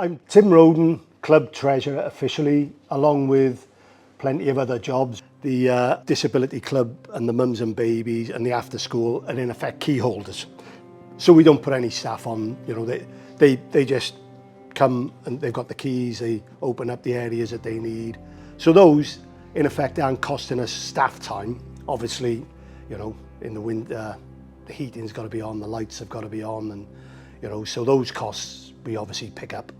I'm Tim Roden, Club Treasurer officially, along with plenty of other jobs. The Disability Club and the mums and babies and the after school are in effect key holders. So we don't put any staff on, you know, they just come and they've got the keys, they open up the areas that they need. So those, in effect, aren't costing us staff time. Obviously, you know, in the winter, the heating's got to be on, the lights have got to be on, and, you know, so those costs we obviously pick up.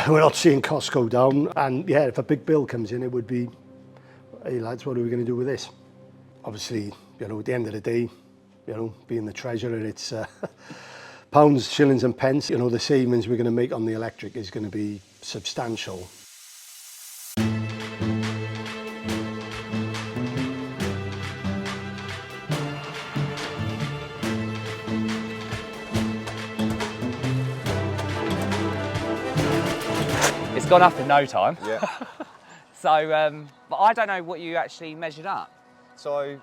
We're not seeing costs go down, and yeah, if a big bill comes in, it would be, hey lads, what are we going to do with this? Obviously, you know, at the end of the day, you know, being the treasurer, it's pounds, shillings and pence. You know, the savings we're going to make on the electric is going to be substantial. It's gone up in no time. Yeah. So, but I don't know what you actually measured up. So,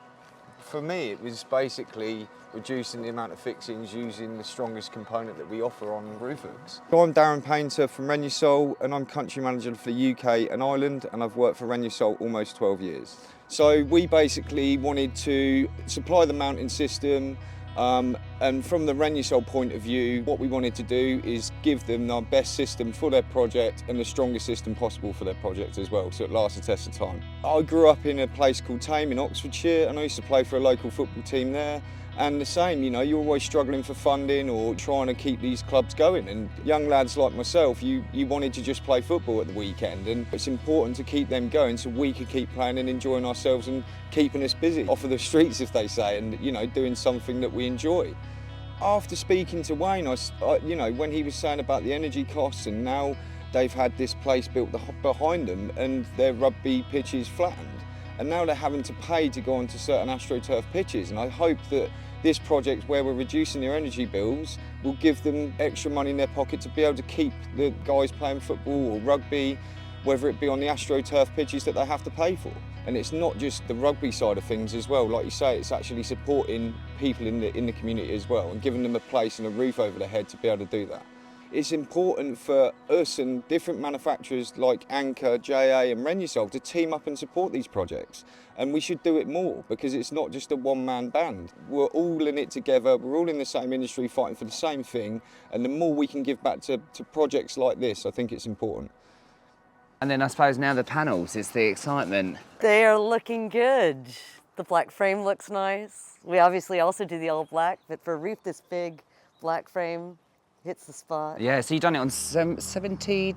for me, it was basically reducing the amount of fixings using the strongest component that we offer on roof hooks. So I'm Darren Painter from Renusol, and I'm country manager for the UK and Ireland, and I've worked for Renusol almost 12 years. So we basically wanted to supply the mounting system, and from the Renusol point of view, what we wanted to do is give them our best system for their project and the strongest system possible for their project as well, so it lasts the test of time. I grew up in a place called Tame in Oxfordshire, and I used to play for a local football team there. And the same, you know, you're always struggling for funding or trying to keep these clubs going. And young lads like myself, you wanted to just play football at the weekend, and it's important to keep them going so we could keep playing and enjoying ourselves and keeping us busy off of the streets, if they say, and, you know, doing something that we enjoy. After speaking to Wayne, you know, when he was saying about the energy costs, and now they've had this place built behind them and their rugby pitches flattened, and now they're having to pay to go onto certain AstroTurf pitches, and I hope that this project, where we're reducing their energy bills, will give them extra money in their pocket to be able to keep the guys playing football or rugby, whether it be on the AstroTurf pitches that they have to pay for. And it's not just the rugby side of things as well. Like you say, it's actually supporting people in the community as well and giving them a place and a roof over their head to be able to do that. It's important for us and different manufacturers like Anker, JA and Renusol to team up and support these projects. And we should do it more, because it's not just a one-man band. We're all in it together, we're all in the same industry fighting for the same thing, and the more we can give back to projects like this, I think it's important. And then I suppose now the panels, it's the excitement. They are looking good. The black frame looks nice. We obviously also do the all black, but for a roof this big, black frame hits the spot. Yeah, so you've done it on 72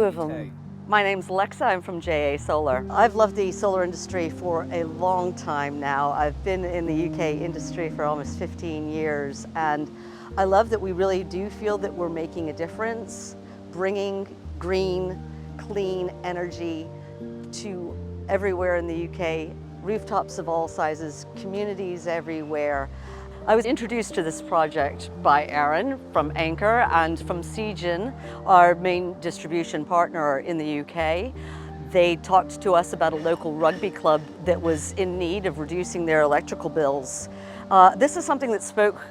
of them. My name's Alexa, I'm from JA Solar. I've loved the solar industry for a long time now. I've been in the UK industry for almost 15 years, and I love that we really do feel that we're making a difference, bringing green, clean energy to everywhere in the UK, rooftops of all sizes, communities everywhere. I was introduced to this project by Aaron from Anker and from Segen, our main distribution partner in the UK. They talked to us about a local rugby club that was in need of reducing their electrical bills. This is something that spoke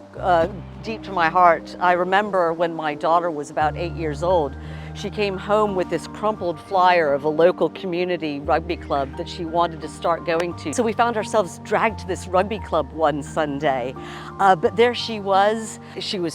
deep to my heart. I remember when my daughter was about 8 years old, she came home with this crumpled flyer of a local community rugby club that she wanted to start going to. So we found ourselves dragged to this rugby club one Sunday. But there she was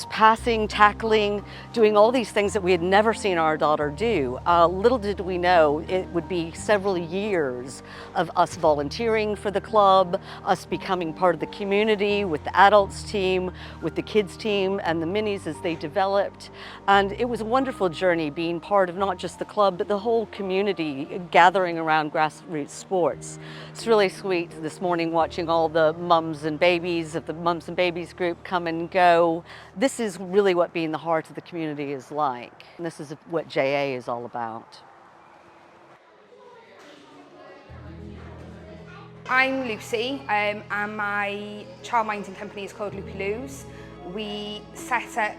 passing, tackling, doing all these things that we had never seen our daughter do. Little did we know it would be several years of us volunteering for the club, us becoming part of the community with the adults team, with the kids team and the minis as they developed. And it was a wonderful journey being part of not just the club, but the whole community gathering around grassroots sports. It's really sweet this morning watching all the mums and babies of the Mums and Babies group come and go. This is really what being the heart of the community is like. And this is what JA is all about. I'm Lucy, and my child minding company is called Loopy Loos. We set up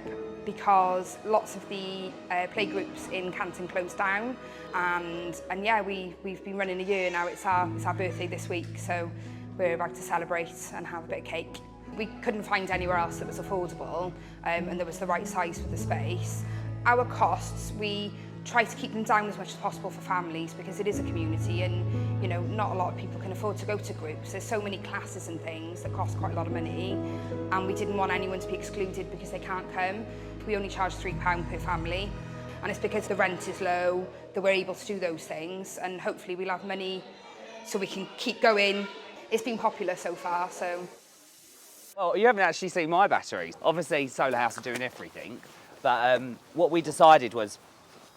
because lots of the play groups in Canton closed down, and yeah, we've been running a year now. It's our birthday this week, so we're about to celebrate and have a bit of cake. We couldn't find anywhere else that was affordable, and there was the right size for the space. Our costs, we try to keep them down as much as possible for families, because it is a community and, you know, not a lot of people can afford to go to groups. There's so many classes and things that cost quite a lot of money, and we didn't want anyone to be excluded because they can't come. We only charge £3 per family, and it's because the rent is low that we're able to do those things, and hopefully we'll have money so we can keep going. It's been popular so far, so. Well, you haven't actually seen my batteries. Obviously, Solar House are doing everything, but what we decided was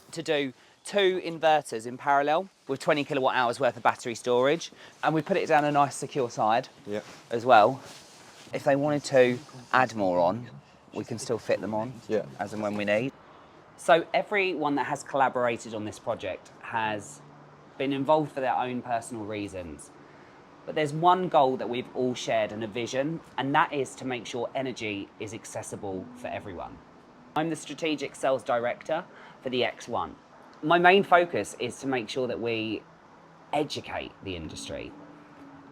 to do 2 inverters in parallel with 20 kilowatt hours worth of battery storage, and we put it down a nice secure side as well. If they wanted to add more on, we can still fit them on as and when we need. So everyone that has collaborated on this project has been involved for their own personal reasons. But there's one goal that we've all shared and a vision, and that is to make sure energy is accessible for everyone. I'm the Strategic Sales Director for the X1. My main focus is to make sure that we educate the industry.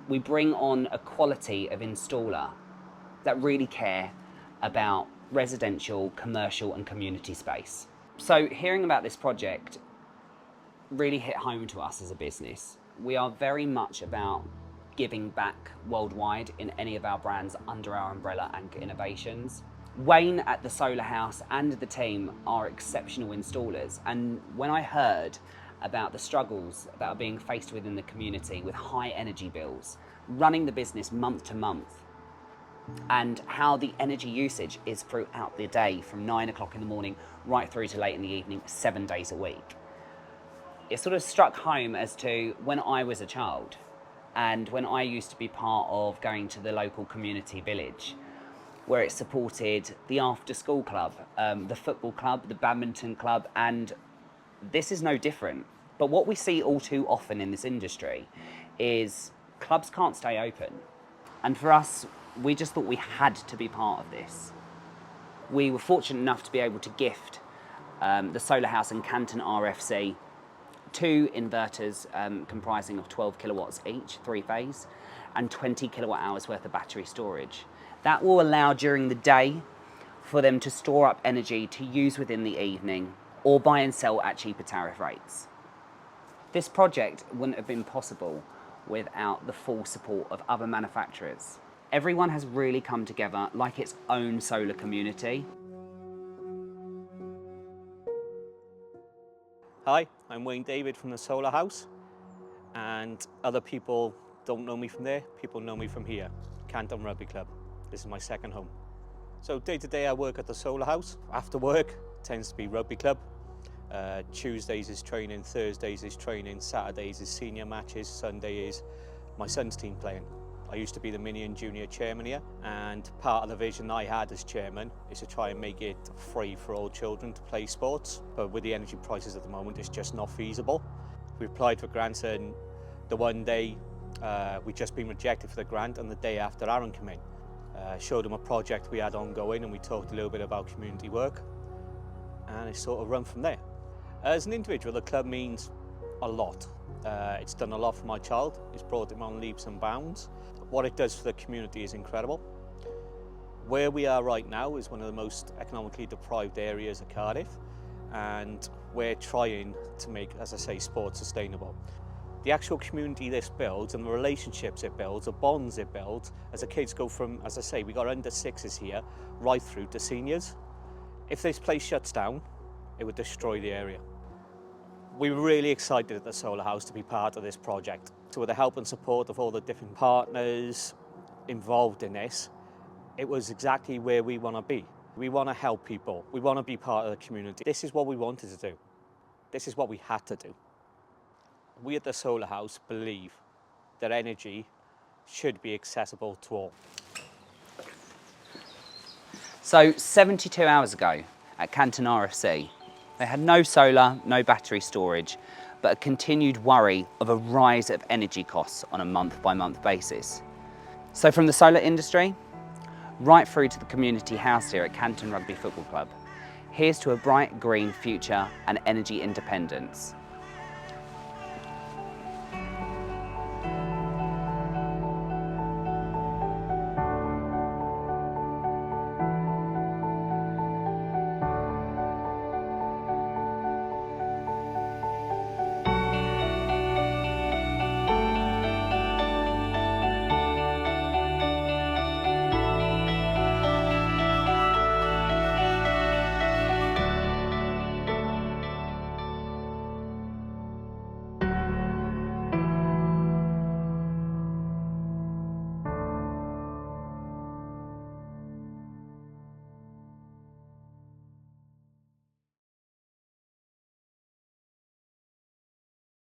We bring on a quality of installer that really care about residential, commercial and community space. So hearing about this project really hit home to us as a business. We are very much about giving back worldwide in any of our brands under our umbrella, Anker Innovations. Wayne at the Solar House and the team are exceptional installers, and when I heard about the struggles that are being faced within the community with high energy bills, running the business month to month, and how the energy usage is throughout the day from 9 o'clock in the morning right through to late in the evening, 7 days a week, it sort of struck home as to when I was a child and when I used to be part of going to the local community village, where it supported the after-school club, the football club, the badminton club, and this is no different. But what we see all too often in this industry is clubs can't stay open. And for us, we just thought we had to be part of this. We were fortunate enough to be able to gift the Solar House and Canton RFC 2 inverters comprising of 12 kilowatts each, 3-phase, and 20 kilowatt hours worth of battery storage. That will allow during the day for them to store up energy to use within the evening or buy and sell at cheaper tariff rates. This project wouldn't have been possible without the full support of other manufacturers. Everyone has really come together like its own solar community. Hi, I'm Wayne David from the Solar House, and other people don't know me from there, people know me from here, Canton Rugby Club. This is my second home. So day to day I work at the Solar House. After work tends to be rugby club. Tuesdays is training, Thursdays is training, Saturdays is senior matches, Sunday is my son's team playing. I used to be the mini and junior chairman here, and part of the vision I had as chairman is to try and make it free for all children to play sports. But with the energy prices at the moment, it's just not feasible. We applied for grants, and the one day we'd just been rejected for the grant, and the day after Aaron came in. Showed him a project we had ongoing, and we talked a little bit about community work, and it sort of run from there. As an individual, the club means a lot. It's done a lot for my child. It's brought him on leaps and bounds. What it does for the community is incredible. Where we are right now is one of the most economically deprived areas of Cardiff, and we're trying to make, as I say, sport sustainable. The actual community this builds and the relationships it builds, the bonds it builds, as the kids go from, as I say, we got under 6s here, right through to seniors. If this place shuts down, it would destroy the area. We were really excited at the Solar House to be part of this project. So with the help and support of all the different partners involved in this, it was exactly where we want to be. We want to help people. We want to be part of the community. This is what we wanted to do. This is what we had to do. We at the Solar House believe that energy should be accessible to all. So 72 hours ago at Canton RFC, they had no solar, no battery storage, but a continued worry of a rise of energy costs on a month-by-month basis. So from the solar industry, right through to the community house here at Canton Rugby Football Club, here's to a bright green future and energy independence.